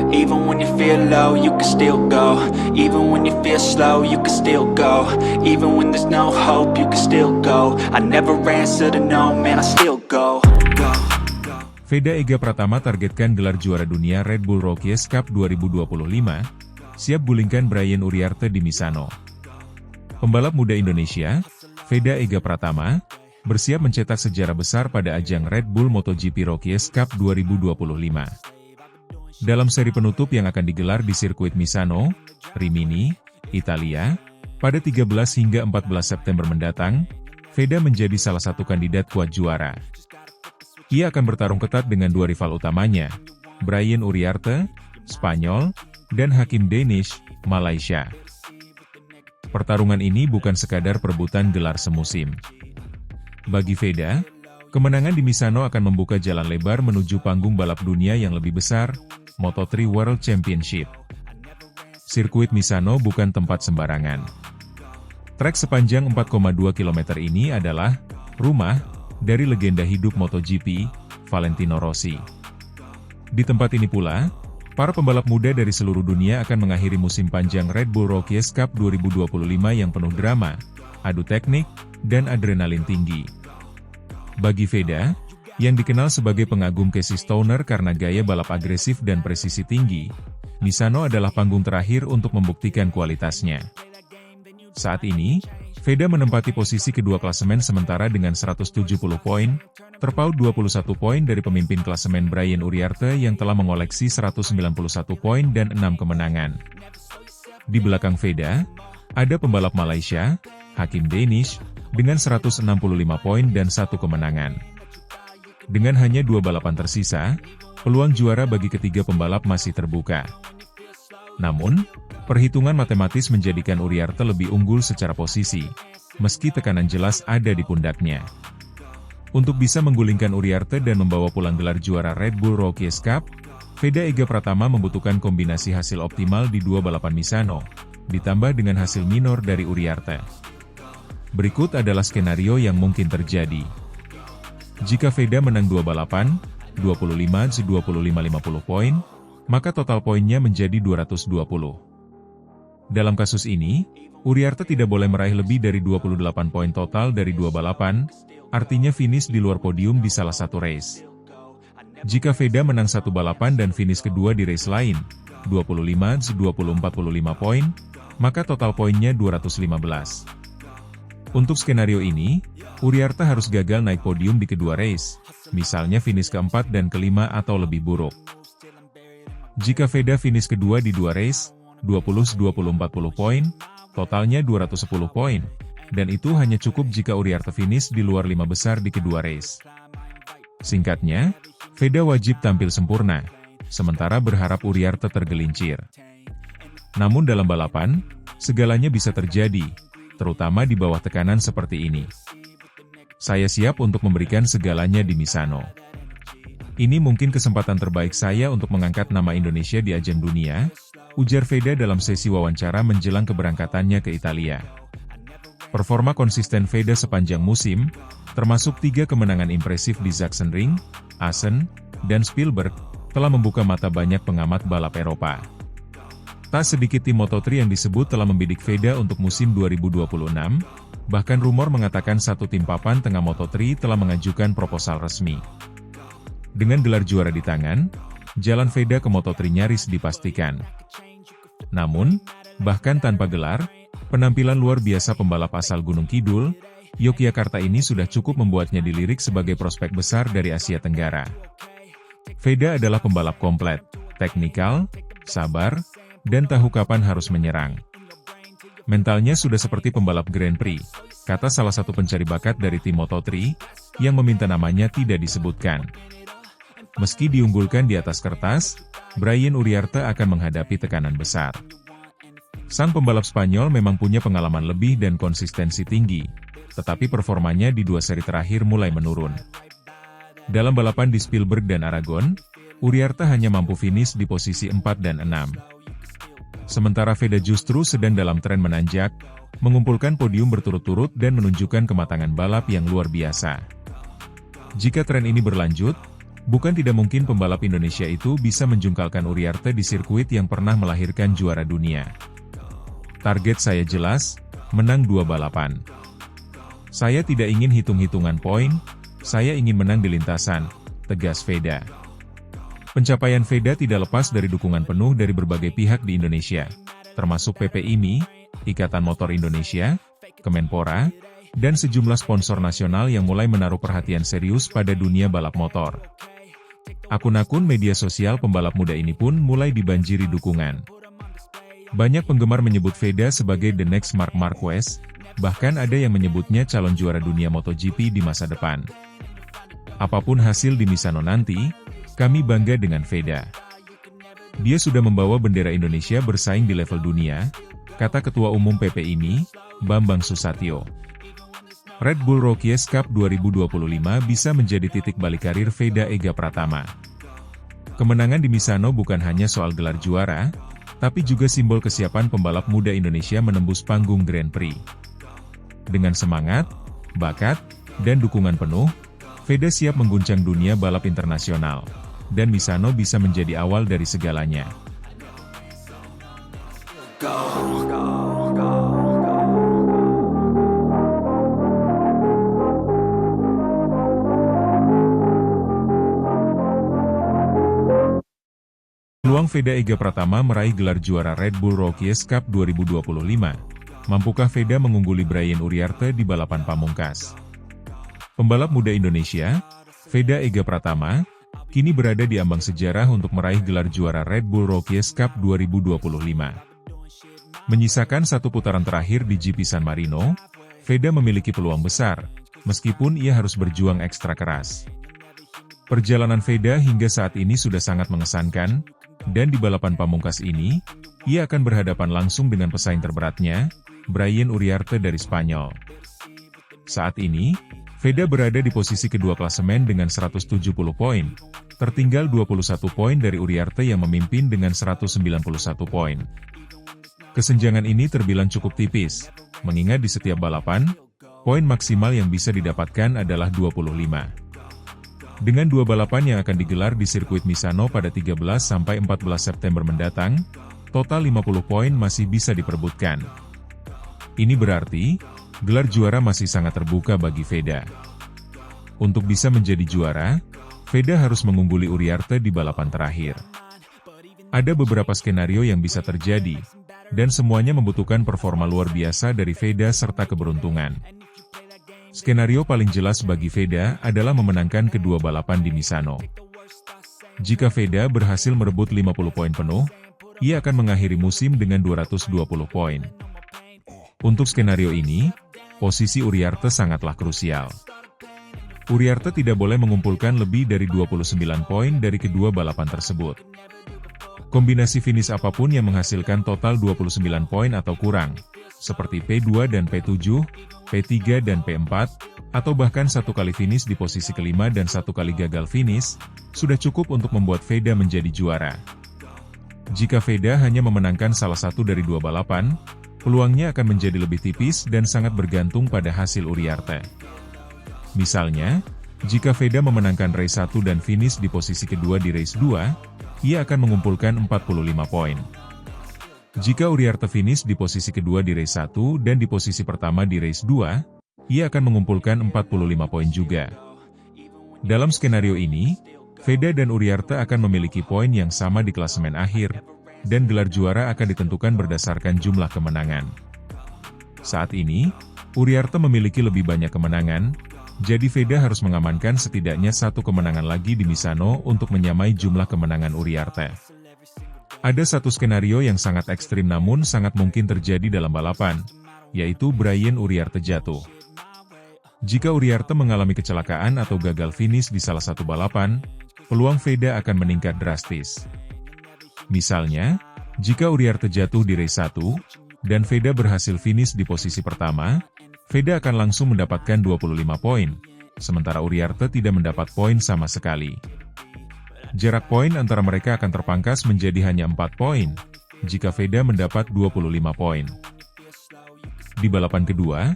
Even when you feel low, you can still go. Even when you feel slow, you can still go. Even when there's no hope, you can still go. I never answer to no, man, I still go. Veda Ega Pratama targetkan gelar juara dunia Red Bull Rookies Cup 2025, siap gulingkan Brian Uriarte di Misano. Pembalap muda Indonesia, Veda Ega Pratama, bersiap mencetak sejarah besar pada ajang Red Bull MotoGP Rookies Cup 2025. Dalam seri penutup yang akan digelar di sirkuit Misano, Rimini, Italia, pada 13 hingga 14 September mendatang, Veda menjadi salah satu kandidat kuat juara. Ia akan bertarung ketat dengan dua rival utamanya, Brian Uriarte, Spanyol, dan Hakim Danish, Malaysia. Pertarungan ini bukan sekadar perebutan gelar semusim. Bagi Veda, kemenangan di Misano akan membuka jalan lebar menuju panggung balap dunia yang lebih besar, Moto3 World Championship. Sirkuit Misano bukan tempat sembarangan. Trek sepanjang 4,2 km ini adalah rumah dari legenda hidup MotoGP, Valentino Rossi. Di tempat ini pula, para pembalap muda dari seluruh dunia akan mengakhiri musim panjang Red Bull Rookies Cup 2025 yang penuh drama, adu teknik, dan adrenalin tinggi. Bagi Veda, yang dikenal sebagai pengagum Casey Stoner karena gaya balap agresif dan presisi tinggi, Misano adalah panggung terakhir untuk membuktikan kualitasnya. Saat ini, Veda menempati posisi kedua klasemen sementara dengan 170 poin, terpaut 21 poin dari pemimpin klasemen Brian Uriarte yang telah mengoleksi 191 poin dan 6 kemenangan. Di belakang Veda, ada pembalap Malaysia, Hakim Danish, dengan 165 poin dan 1 kemenangan. Dengan hanya 2 balapan tersisa, peluang juara bagi ketiga pembalap masih terbuka. Namun, perhitungan matematis menjadikan Uriarte lebih unggul secara posisi, meski tekanan jelas ada di pundaknya. Untuk bisa menggulingkan Uriarte dan membawa pulang gelar juara Red Bull Rookies Cup, Veda Ega Pratama membutuhkan kombinasi hasil optimal di 2 balapan Misano, ditambah dengan hasil minor dari Uriarte. Berikut adalah skenario yang mungkin terjadi. Jika Veda menang 2 balapan, 25-25-50 poin, maka total poinnya menjadi 220. Dalam kasus ini, Uriarte tidak boleh meraih lebih dari 28 poin total dari 2 balapan, artinya finish di luar podium di salah satu race. Jika Veda menang 1 balapan dan finish kedua di race lain, 25-20-45 poin, maka total poinnya 215. Untuk skenario ini, Uriarte harus gagal naik podium di kedua race, misalnya finish keempat dan kelima atau lebih buruk. Jika Veda finish kedua di 2 race, 20-20-40 poin, totalnya 210 poin, dan itu hanya cukup jika Uriarte finish di luar 5 besar di kedua race. Singkatnya, Veda wajib tampil sempurna, sementara berharap Uriarte tergelincir. Namun dalam balapan, segalanya bisa terjadi, terutama di bawah tekanan seperti ini. Saya siap untuk memberikan segalanya di Misano. Ini mungkin kesempatan terbaik saya untuk mengangkat nama Indonesia di ajang dunia, ujar Veda dalam sesi wawancara menjelang keberangkatannya ke Italia. Performa konsisten Veda sepanjang musim, termasuk 3 kemenangan impresif di Sachsenring, Assen, dan Spielberg, telah membuka mata banyak pengamat balap Eropa. Tak sedikit tim Moto3 yang disebut telah membidik Veda untuk musim 2026, bahkan rumor mengatakan satu tim papan tengah Moto3 telah mengajukan proposal resmi. Dengan gelar juara di tangan, jalan Veda ke Moto3 nyaris dipastikan. Namun, bahkan tanpa gelar, penampilan luar biasa pembalap asal Gunung Kidul, Yogyakarta ini sudah cukup membuatnya dilirik sebagai prospek besar dari Asia Tenggara. Veda adalah pembalap komplet, teknikal, sabar, dan tahu kapan harus menyerang. Mentalnya sudah seperti pembalap Grand Prix, kata salah satu pencari bakat dari tim Moto3, yang meminta namanya tidak disebutkan. Meski diunggulkan di atas kertas, Brian Uriarte akan menghadapi tekanan besar. Sang pembalap Spanyol memang punya pengalaman lebih dan konsistensi tinggi, tetapi performanya di 2 seri terakhir mulai menurun. Dalam balapan di Spielberg dan Aragon, Uriarte hanya mampu finish di posisi 4 dan 6. Sementara Veda justru sedang dalam tren menanjak, mengumpulkan podium berturut-turut dan menunjukkan kematangan balap yang luar biasa. Jika tren ini berlanjut, Bukan tidak mungkin pembalap Indonesia itu bisa menjungkalkan Uriarte di sirkuit yang pernah melahirkan juara dunia. Target saya jelas, menang 2 balapan. Saya tidak ingin hitung-hitungan poin, saya ingin menang di lintasan, tegas Veda. Pencapaian Veda tidak lepas dari dukungan penuh dari berbagai pihak di Indonesia, termasuk PP IMI, Ikatan Motor Indonesia, Kemenpora, dan sejumlah sponsor nasional yang mulai menaruh perhatian serius pada dunia balap motor. Akun-akun media sosial pembalap muda ini pun mulai dibanjiri dukungan. Banyak penggemar menyebut Veda sebagai the next Marc Marquez, bahkan ada yang menyebutnya calon juara dunia MotoGP di masa depan. Apapun hasil di Misano nanti, kami bangga dengan Veda. Dia sudah membawa bendera Indonesia bersaing di level dunia, kata Ketua Umum PP IMI, Bambang Susatyo. Red Bull Rookies Cup 2025 bisa menjadi titik balik karir Veda Ega Pratama. Kemenangan di Misano bukan hanya soal gelar juara, tapi juga simbol kesiapan pembalap muda Indonesia menembus panggung Grand Prix. Dengan semangat, bakat, dan dukungan penuh, Veda siap mengguncang dunia balap internasional, dan Misano bisa menjadi awal dari segalanya. Peluang Veda Ega Pratama meraih gelar juara Red Bull Rookies Cup 2025. Mampukah Veda mengungguli Brian Uriarte di balapan pamungkas? Pembalap muda Indonesia, Veda Ega Pratama, kini berada di ambang sejarah untuk meraih gelar juara Red Bull Rookies Cup 2025. Menyisakan 1 putaran terakhir di GP San Marino, Veda memiliki peluang besar, meskipun ia harus berjuang ekstra keras. Perjalanan Veda hingga saat ini sudah sangat mengesankan, dan di balapan pamungkas ini, ia akan berhadapan langsung dengan pesaing terberatnya, Brian Uriarte dari Spanyol. Saat ini, Veda berada di posisi kedua klasemen dengan 170 poin, tertinggal 21 poin dari Uriarte yang memimpin dengan 191 poin. Kesenjangan ini terbilang cukup tipis, mengingat di setiap balapan, poin maksimal yang bisa didapatkan adalah 25. Dengan 2 balapan yang akan digelar di sirkuit Misano pada 13-14 September mendatang, total 50 poin masih bisa diperebutkan. Ini berarti, gelar juara masih sangat terbuka bagi Veda. Untuk bisa menjadi juara, Veda harus mengungguli Uriarte di balapan terakhir. Ada beberapa skenario yang bisa terjadi, dan semuanya membutuhkan performa luar biasa dari Veda serta keberuntungan. Skenario paling jelas bagi Veda adalah memenangkan kedua balapan di Misano. Jika Veda berhasil merebut 50 poin penuh, ia akan mengakhiri musim dengan 220 poin. Untuk skenario ini, posisi Uriarte sangatlah krusial. Uriarte tidak boleh mengumpulkan lebih dari 29 poin dari kedua balapan tersebut. Kombinasi finish apapun yang menghasilkan total 29 poin atau kurang, seperti P2 dan P7, P3 dan P4, atau bahkan 1 kali finish di posisi kelima dan 1 kali gagal finish, sudah cukup untuk membuat Veda menjadi juara. Jika Veda hanya memenangkan salah satu dari 2 balapan, peluangnya akan menjadi lebih tipis dan sangat bergantung pada hasil Uriarte. Misalnya, jika Veda memenangkan race 1 dan finish di posisi kedua di race 2, ia akan mengumpulkan 45 poin. Jika Uriarte finish di posisi kedua di race 1 dan di posisi pertama di race 2, ia akan mengumpulkan 45 poin juga. Dalam skenario ini, Veda dan Uriarte akan memiliki poin yang sama di klasemen akhir, dan gelar juara akan ditentukan berdasarkan jumlah kemenangan. Saat ini, Uriarte memiliki lebih banyak kemenangan, jadi Veda harus mengamankan setidaknya 1 kemenangan lagi di Misano untuk menyamai jumlah kemenangan Uriarte. Ada 1 skenario yang sangat ekstrim namun sangat mungkin terjadi dalam balapan, yaitu Brian Uriarte jatuh. Jika Uriarte mengalami kecelakaan atau gagal finish di salah satu balapan, peluang Veda akan meningkat drastis. Misalnya, jika Uriarte jatuh di race 1, dan Veda berhasil finish di posisi pertama, Veda akan langsung mendapatkan 25 poin, sementara Uriarte tidak mendapat poin sama sekali. Jarak poin antara mereka akan terpangkas menjadi hanya 4 poin, jika Veda mendapat 25 poin. Di balapan kedua,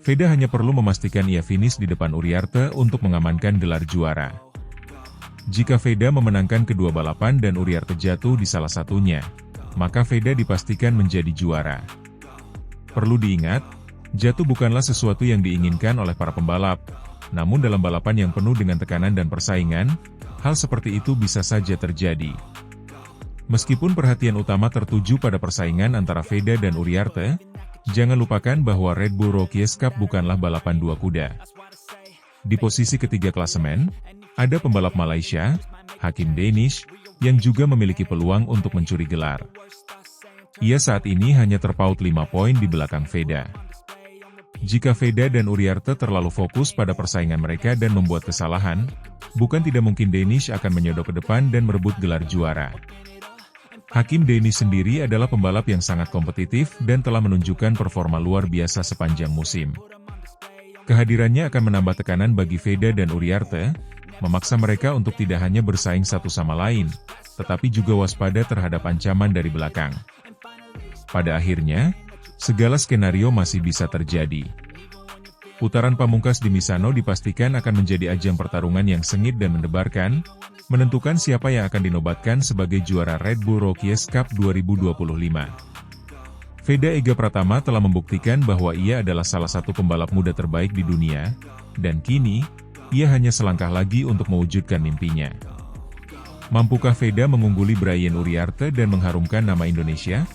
Veda hanya perlu memastikan ia finish di depan Uriarte untuk mengamankan gelar juara. Jika Veda memenangkan kedua balapan dan Uriarte jatuh di salah satunya, maka Veda dipastikan menjadi juara. Perlu diingat, jatuh bukanlah sesuatu yang diinginkan oleh para pembalap, namun dalam balapan yang penuh dengan tekanan dan persaingan, hal seperti itu bisa saja terjadi. Meskipun perhatian utama tertuju pada persaingan antara Veda dan Uriarte, jangan lupakan bahwa Red Bull Rookies Cup bukanlah balapan dua kuda. Di posisi ketiga klasemen, ada pembalap Malaysia, Hakim Danish, yang juga memiliki peluang untuk mencuri gelar. Ia saat ini hanya terpaut 5 poin di belakang Veda. Jika Veda dan Uriarte terlalu fokus pada persaingan mereka dan membuat kesalahan, bukan tidak mungkin Danish akan menyodok ke depan dan merebut gelar juara. Hakim Danish sendiri adalah pembalap yang sangat kompetitif dan telah menunjukkan performa luar biasa sepanjang musim. Kehadirannya akan menambah tekanan bagi Veda dan Uriarte, memaksa mereka untuk tidak hanya bersaing satu sama lain, tetapi juga waspada terhadap ancaman dari belakang. Pada akhirnya, segala skenario masih bisa terjadi. Putaran pamungkas di Misano dipastikan akan menjadi ajang pertarungan yang sengit dan mendebarkan, menentukan siapa yang akan dinobatkan sebagai juara Red Bull Rookies Cup 2025. Veda Ega Pratama telah membuktikan bahwa ia adalah salah satu pembalap muda terbaik di dunia, dan kini, ia hanya selangkah lagi untuk mewujudkan mimpinya. Mampukah Veda mengungguli Brian Uriarte dan mengharumkan nama Indonesia?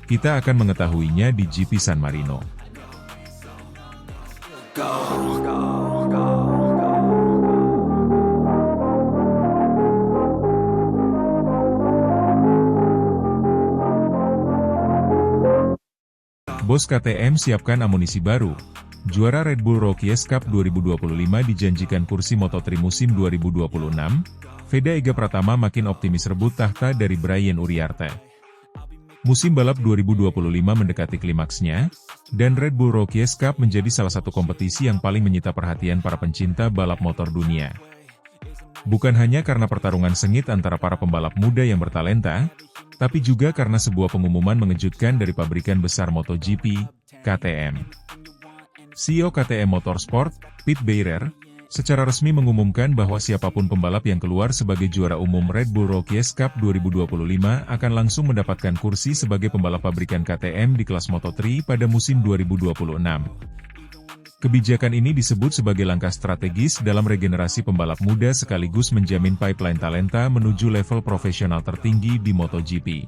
Kita akan mengetahuinya di GP San Marino. Bos KTM siapkan amunisi baru. Juara Red Bull Rookies Cup 2025 dijanjikan kursi Moto3 musim 2026, Veda Ega Pratama makin optimis rebut tahta dari Brian Uriarte. Musim balap 2025 mendekati klimaksnya, dan Red Bull Rookies Cup menjadi salah satu kompetisi yang paling menyita perhatian para pencinta balap motor dunia. Bukan hanya karena pertarungan sengit antara para pembalap muda yang bertalenta, tapi juga karena sebuah pengumuman mengejutkan dari pabrikan besar MotoGP, KTM. CEO KTM Motorsport, Pete Beirer, secara resmi mengumumkan bahwa siapapun pembalap yang keluar sebagai juara umum Red Bull Rookies Cup 2025 akan langsung mendapatkan kursi sebagai pembalap pabrikan KTM di kelas Moto3 pada musim 2026. Kebijakan ini disebut sebagai langkah strategis dalam regenerasi pembalap muda sekaligus menjamin pipeline talenta menuju level profesional tertinggi di MotoGP.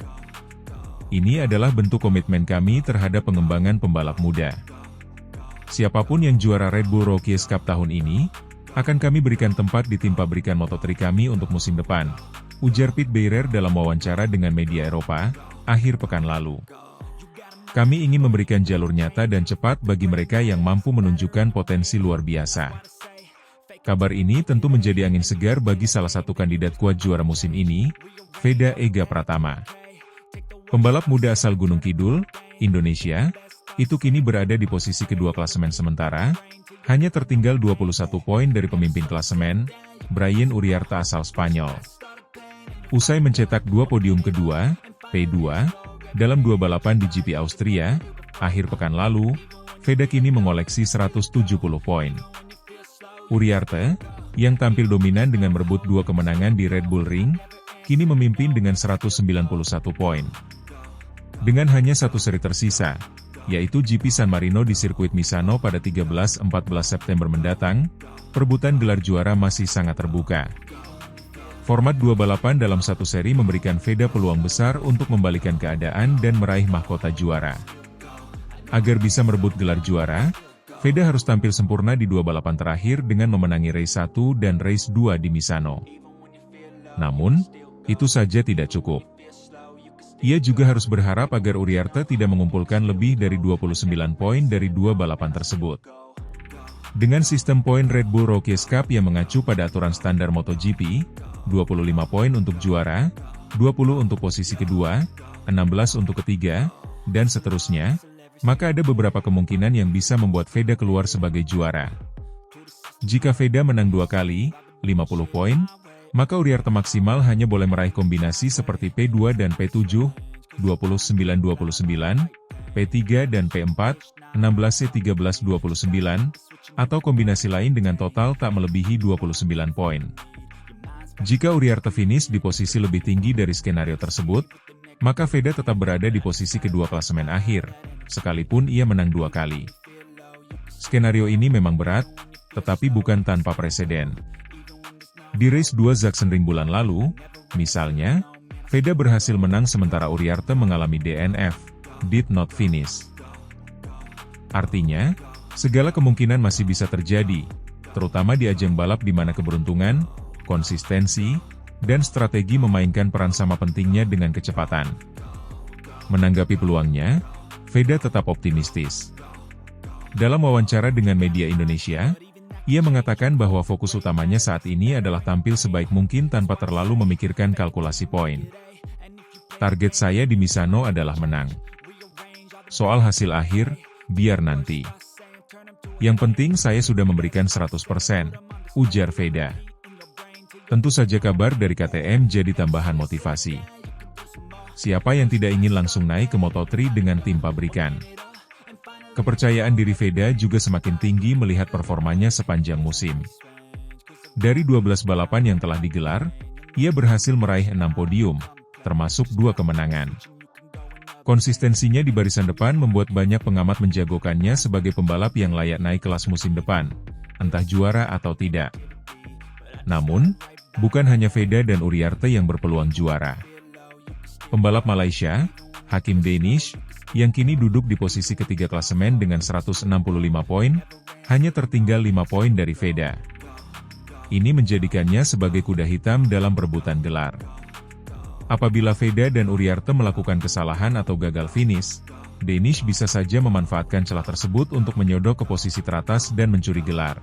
Ini adalah bentuk komitmen kami terhadap pengembangan pembalap muda. Siapapun yang juara Red Bull Rookies Cup tahun ini, akan kami berikan tempat di tim pabrikan Moto3 kami untuk musim depan, ujar Pete Beirer dalam wawancara dengan media Eropa, akhir pekan lalu. Kami ingin memberikan jalur nyata dan cepat bagi mereka yang mampu menunjukkan potensi luar biasa. Kabar ini tentu menjadi angin segar bagi salah satu kandidat kuat juara musim ini, Veda Ega Pratama. Pembalap muda asal Gunung Kidul, Indonesia, itu kini berada di posisi kedua klasemen sementara, hanya tertinggal 21 poin dari pemimpin klasemen, Brian Uriarte asal Spanyol. Usai mencetak 2 podium kedua, P2, dalam 2 balapan di GP Austria, akhir pekan lalu, Veda kini mengoleksi 170 poin. Uriarte, yang tampil dominan dengan merebut 2 kemenangan di Red Bull Ring, kini memimpin dengan 191 poin. Dengan hanya satu seri tersisa, yaitu GP San Marino di sirkuit Misano pada 13-14 September mendatang, perebutan gelar juara masih sangat terbuka. Format 2 balapan dalam satu seri memberikan Veda peluang besar untuk membalikan keadaan dan meraih mahkota juara. Agar bisa merebut gelar juara, Veda harus tampil sempurna di 2 balapan terakhir dengan memenangi race 1 dan race 2 di Misano. Namun, itu saja tidak cukup. Ia juga harus berharap agar Uriarte tidak mengumpulkan lebih dari 29 poin dari 2 balapan tersebut. Dengan sistem poin Red Bull Rookies Cup yang mengacu pada aturan standar MotoGP, 25 poin untuk juara, 20 untuk posisi kedua, 16 untuk ketiga, dan seterusnya, maka ada beberapa kemungkinan yang bisa membuat Veda keluar sebagai juara. Jika Veda menang 2 kali, 50 poin, maka Uriarte maksimal hanya boleh meraih kombinasi seperti P2 dan P7, 29-29, P3 dan P4, 16-13-29, atau kombinasi lain dengan total tak melebihi 29 poin. Jika Uriarte finish di posisi lebih tinggi dari skenario tersebut, maka Veda tetap berada di posisi kedua klasemen akhir, sekalipun ia menang 2 kali. Skenario ini memang berat, tetapi bukan tanpa preseden. Di race 2 Sachsenring bulan lalu, misalnya, Veda berhasil menang sementara Uriarte mengalami DNF, did not finish. Artinya, segala kemungkinan masih bisa terjadi, terutama di ajang balap di mana keberuntungan, konsistensi, dan strategi memainkan peran sama pentingnya dengan kecepatan. Menanggapi peluangnya, Veda tetap optimistis. Dalam wawancara dengan media Indonesia, ia mengatakan bahwa fokus utamanya saat ini adalah tampil sebaik mungkin tanpa terlalu memikirkan kalkulasi poin. Target saya di Misano adalah menang. Soal hasil akhir, biar nanti. Yang penting saya sudah memberikan 100%, ujar Veda. Tentu saja kabar dari KTM jadi tambahan motivasi. Siapa yang tidak ingin langsung naik ke Moto3 dengan tim pabrikan? Kepercayaan diri Veda juga semakin tinggi melihat performanya sepanjang musim. Dari 12 balapan yang telah digelar, ia berhasil meraih 6 podium, termasuk 2 kemenangan. Konsistensinya di barisan depan membuat banyak pengamat menjagokannya sebagai pembalap yang layak naik kelas musim depan, entah juara atau tidak. Namun, bukan hanya Veda dan Uriarte yang berpeluang juara. Pembalap Malaysia, Hakim Danish, yang kini duduk di posisi ketiga klasemen dengan 165 poin, hanya tertinggal 5 poin dari Veda. Ini menjadikannya sebagai kuda hitam dalam perebutan gelar. Apabila Veda dan Uriarte melakukan kesalahan atau gagal finish, Danish bisa saja memanfaatkan celah tersebut untuk menyodok ke posisi teratas dan mencuri gelar.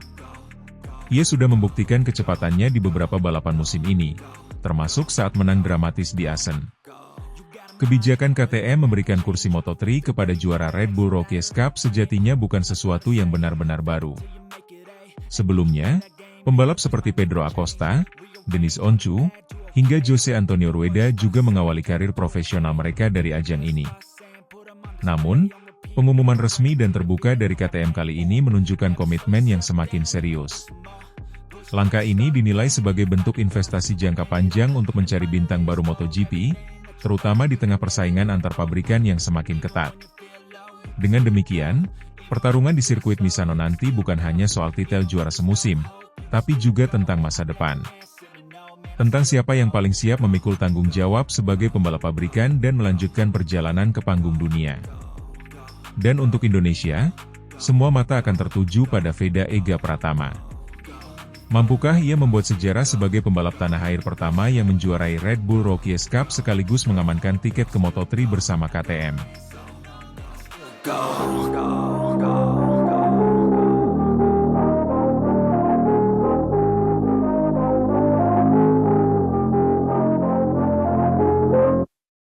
Ia sudah membuktikan kecepatannya di beberapa balapan musim ini, termasuk saat menang dramatis di Assen. Kebijakan KTM memberikan kursi Moto3 kepada juara Red Bull Rookies Cup sejatinya bukan sesuatu yang benar-benar baru. Sebelumnya, pembalap seperti Pedro Acosta, Denis Oncu, hingga Jose Antonio Rueda juga mengawali karir profesional mereka dari ajang ini. Namun, pengumuman resmi dan terbuka dari KTM kali ini menunjukkan komitmen yang semakin serius. Langkah ini dinilai sebagai bentuk investasi jangka panjang untuk mencari bintang baru MotoGP, terutama di tengah persaingan antar pabrikan yang semakin ketat. Dengan demikian, pertarungan di sirkuit Misano nanti bukan hanya soal titel juara semusim, tapi juga tentang masa depan. Tentang siapa yang paling siap memikul tanggung jawab sebagai pembalap pabrikan dan melanjutkan perjalanan ke panggung dunia. Dan untuk Indonesia, semua mata akan tertuju pada Veda Ega Pratama. Mampukah ia membuat sejarah sebagai pembalap tanah air pertama yang menjuarai Red Bull Rookies Cup sekaligus mengamankan tiket ke Moto3 bersama KTM? Go.